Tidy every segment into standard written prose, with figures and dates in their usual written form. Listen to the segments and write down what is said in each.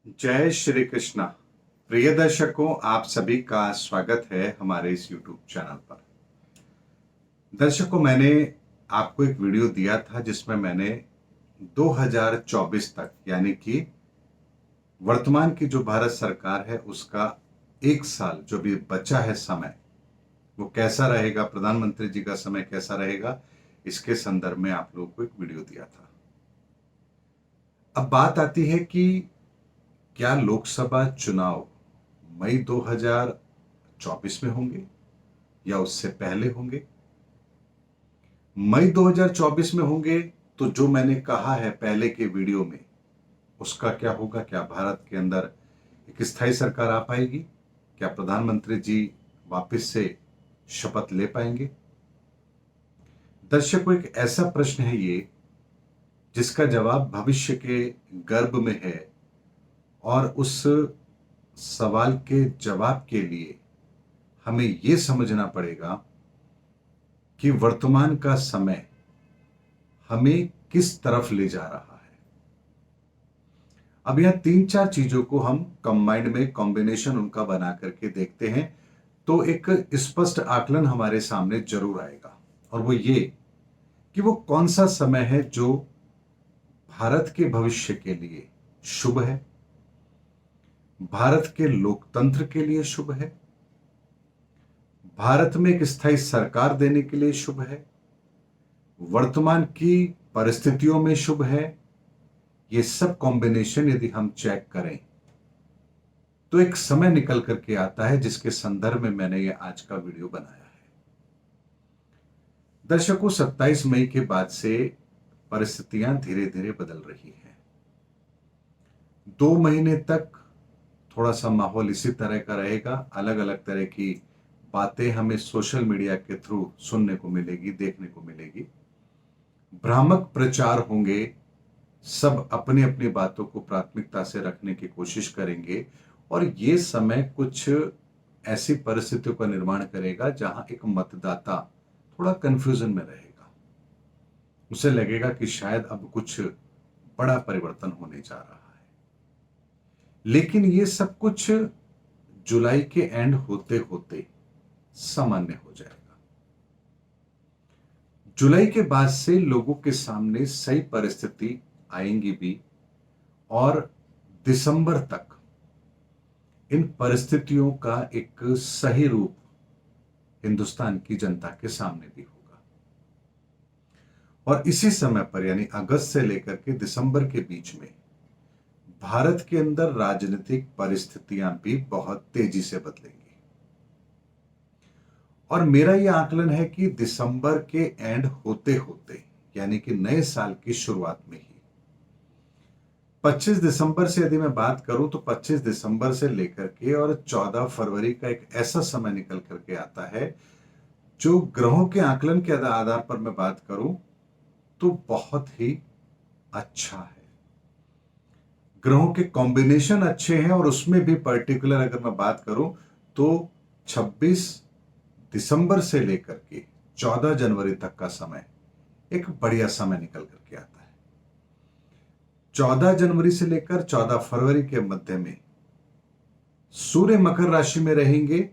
जय श्री कृष्णा। प्रिय दर्शकों, आप सभी का स्वागत है हमारे इस YouTube चैनल पर। दर्शकों, मैंने आपको एक वीडियो दिया था जिसमें मैंने 2024 तक यानी कि वर्तमान की जो भारत सरकार है उसका एक साल जो भी बचा है समय, वो कैसा रहेगा, प्रधानमंत्री जी का समय कैसा रहेगा, इसके संदर्भ में आप लोगों को एक वीडियो दिया था। अब बात आती है कि क्या लोकसभा चुनाव मई 2024 में होंगे या उससे पहले होंगे। मई 2024 में होंगे तो जो मैंने कहा है पहले के वीडियो में, उसका क्या होगा। क्या भारत के अंदर एक स्थायी सरकार आ पाएगी? क्या प्रधानमंत्री जी वापस से शपथ ले पाएंगे? दर्शकों, एक ऐसा प्रश्न है ये जिसका जवाब भविष्य के गर्भ में है, और उस सवाल के जवाब के लिए हमें यह समझना पड़ेगा कि वर्तमान का समय हमें किस तरफ ले जा रहा है। अब यहां तीन चार चीजों को हम कंबाइंड में कॉम्बिनेशन उनका बना करके देखते हैं तो एक स्पष्ट आकलन हमारे सामने जरूर आएगा, और वो ये कि वो कौन सा समय है जो भारत के भविष्य के लिए शुभ है, भारत के लोकतंत्र के लिए शुभ है, भारत में एक स्थायी सरकार देने के लिए शुभ है, वर्तमान की परिस्थितियों में शुभ है। ये सब कॉम्बिनेशन यदि हम चेक करें तो एक समय निकल करके आता है जिसके संदर्भ में मैंने ये आज का वीडियो बनाया है। दर्शकों, 27 मई के बाद से परिस्थितियां धीरे धीरे बदल रही हैं। 2 महीने तक थोड़ा सा माहौल इसी तरह का रहेगा। अलग अलग तरह की बातें हमें सोशल मीडिया के थ्रू सुनने को मिलेगी, देखने को मिलेगी। भ्रामक प्रचार होंगे, सब अपनी अपनी बातों को प्राथमिकता से रखने की कोशिश करेंगे, और ये समय कुछ ऐसी परिस्थितियों का निर्माण करेगा जहां एक मतदाता थोड़ा कंफ्यूजन में रहेगा। उसे लगेगा कि शायद अब कुछ बड़ा परिवर्तन होने जा रहा है। लेकिन ये सब कुछ जुलाई के एंड होते होते सामान्य हो जाएगा। जुलाई के बाद से लोगों के सामने सही परिस्थिति आएंगी भी, और दिसंबर तक इन परिस्थितियों का एक सही रूप हिंदुस्तान की जनता के सामने भी होगा। और इसी समय पर यानी अगस्त से लेकर के दिसंबर के बीच में भारत के अंदर राजनीतिक परिस्थितियां भी बहुत तेजी से बदलेंगी। और मेरा यह आकलन है कि दिसंबर के एंड होते होते यानी कि नए साल की शुरुआत में ही 25 दिसंबर से यदि मैं बात करूं तो 25 दिसंबर से लेकर के और 14 फरवरी का एक ऐसा समय निकल करके आता है जो ग्रहों के आकलन के आधार पर मैं बात करूं तो बहुत ही अच्छा है। ग्रहों के कॉम्बिनेशन अच्छे हैं, और उसमें भी पर्टिकुलर अगर मैं बात करूं तो 26 दिसंबर से लेकर के 14 जनवरी तक का समय एक बढ़िया समय निकल करके आता है। 14 जनवरी से लेकर 14 फरवरी के मध्य में सूर्य मकर राशि में रहेंगे।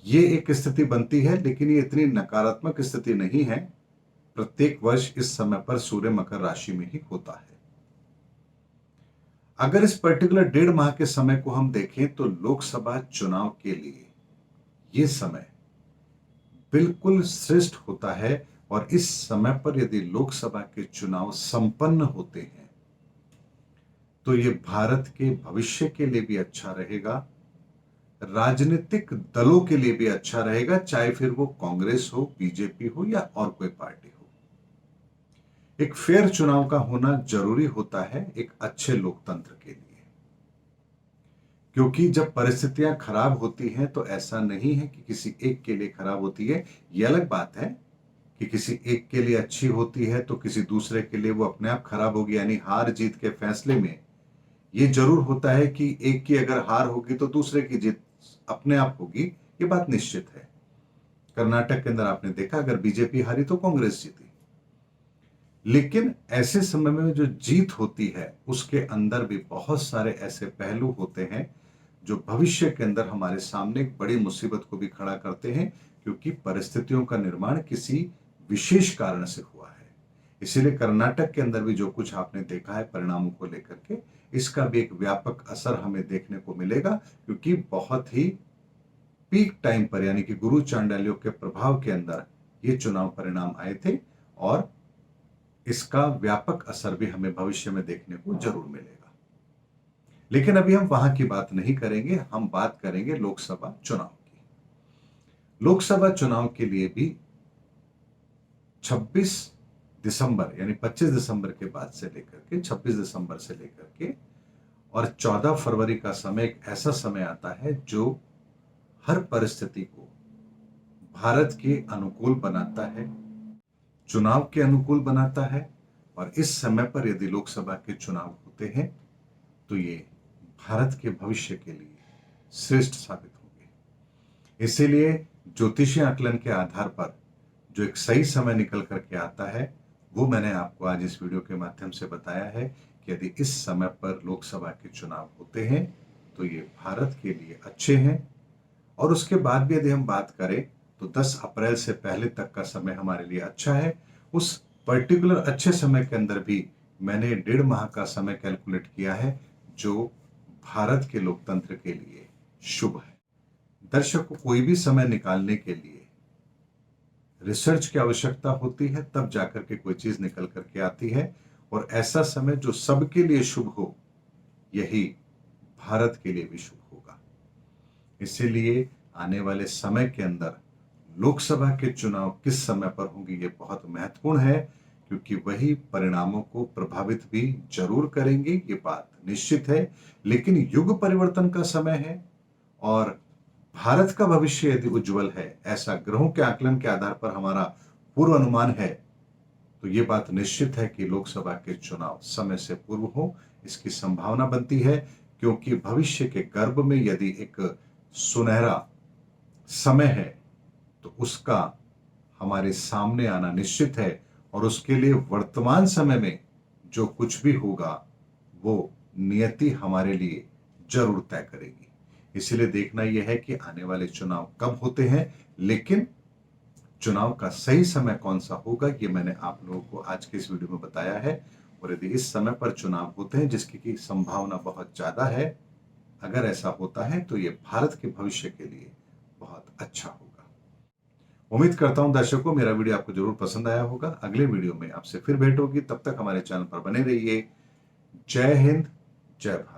ये एक स्थिति बनती है, लेकिन ये इतनी नकारात्मक स्थिति नहीं है। प्रत्येक वर्ष इस समय पर सूर्य मकर राशि में ही होता है। अगर इस पर्टिकुलर 1.5 माह के समय को हम देखें तो लोकसभा चुनाव के लिए यह समय बिल्कुल श्रेष्ठ होता है, और इस समय पर यदि लोकसभा के चुनाव संपन्न होते हैं तो यह भारत के भविष्य के लिए भी अच्छा रहेगा, राजनीतिक दलों के लिए भी अच्छा रहेगा, चाहे फिर वो कांग्रेस हो, बीजेपी हो या और कोई पार्टी हो। एक फेयर चुनाव का होना जरूरी होता है एक अच्छे लोकतंत्र के लिए, क्योंकि जब परिस्थितियां खराब होती हैं तो ऐसा नहीं है कि किसी एक के लिए खराब होती है। यह अलग बात है कि किसी एक के लिए अच्छी होती है तो किसी दूसरे के लिए वो अपने आप खराब होगी। यानी हार जीत के फैसले में यह जरूर होता है कि एक की अगर हार होगी तो दूसरे की जीत अपने आप होगी, ये बात निश्चित है। कर्नाटक के अंदर आपने देखा, अगर बीजेपी हारी तो कांग्रेस जीती। लेकिन ऐसे समय में जो जीत होती है उसके अंदर भी बहुत सारे ऐसे पहलू होते हैं जो भविष्य के अंदर हमारे सामने एक बड़ी मुसीबत को भी खड़ा करते हैं, क्योंकि परिस्थितियों का निर्माण किसी विशेष कारण से हुआ है। इसीलिए कर्नाटक के अंदर भी जो कुछ आपने देखा है परिणामों को लेकर के, इसका भी एक व्यापक असर हमें देखने को मिलेगा, क्योंकि बहुत ही पीक टाइम पर यानी कि गुरु चांडालियों के प्रभाव के अंदर ये चुनाव परिणाम आए थे और इसका व्यापक असर भी हमें भविष्य में देखने को जरूर मिलेगा। लेकिन अभी हम वहां की बात नहीं करेंगे, हम बात करेंगे लोकसभा चुनाव की। लोकसभा चुनाव के लिए भी 26 दिसंबर यानी 25 दिसंबर के बाद से लेकर के 26 दिसंबर से लेकर के और 14 फरवरी का समय एक ऐसा समय आता है जो हर परिस्थिति को भारत के अनुकूल बनाता है, चुनाव के अनुकूल बनाता है। और इस समय पर यदि लोकसभा के चुनाव होते हैं तो ये भारत के भविष्य के लिए श्रेष्ठ साबित होंगे। इसीलिए ज्योतिषीय आकलन के आधार पर जो एक सही समय निकल करके आता है वो मैंने आपको आज इस वीडियो के माध्यम से बताया है कि यदि इस समय पर लोकसभा के चुनाव होते हैं तो ये भारत के लिए अच्छे हैं। और उसके बाद भी यदि हम बात करें तो 10 अप्रैल से पहले तक का समय हमारे लिए अच्छा है। उस पर्टिकुलर अच्छे समय के अंदर भी मैंने 1.5 माह का समय कैलकुलेट किया है जो भारत के लोकतंत्र के लिए शुभ है। दर्शक को कोई भी समय निकालने के लिए रिसर्च की आवश्यकता होती है, तब जाकर के कोई चीज निकल करके आती है। और ऐसा समय जो सबके लिए शुभ हो यही भारत के लिए भी शुभ होगा। इसीलिए आने वाले समय के अंदर लोकसभा के चुनाव किस समय पर होंगे ये बहुत महत्वपूर्ण है, क्योंकि वही परिणामों को प्रभावित भी जरूर करेंगे, ये बात निश्चित है। लेकिन युग परिवर्तन का समय है और भारत का भविष्य यदि उज्जवल है, ऐसा ग्रहों के आकलन के आधार पर हमारा पूर्व अनुमान है, तो ये बात निश्चित है कि लोकसभा के चुनाव समय से पूर्व हो, इसकी संभावना बनती है। क्योंकि भविष्य के गर्भ में यदि एक सुनहरा समय है तो उसका हमारे सामने आना निश्चित है और उसके लिए वर्तमान समय में जो कुछ भी होगा वो नियति हमारे लिए जरूर तय करेगी। इसलिए देखना यह है कि आने वाले चुनाव कब होते हैं, लेकिन चुनाव का सही समय कौन सा होगा ये मैंने आप लोगों को आज के इस वीडियो में बताया है। और यदि इस समय पर चुनाव होते हैं जिसकी की संभावना बहुत ज्यादा है, अगर ऐसा होता है तो ये भारत के भविष्य के लिए बहुत अच्छा होगा। उम्मीद करता हूं दर्शकों मेरा वीडियो आपको जरूर पसंद आया होगा। अगले वीडियो में आपसे फिर भेंट होगी, तब तक हमारे चैनल पर बने रहिए। जय हिंद, जय भारत।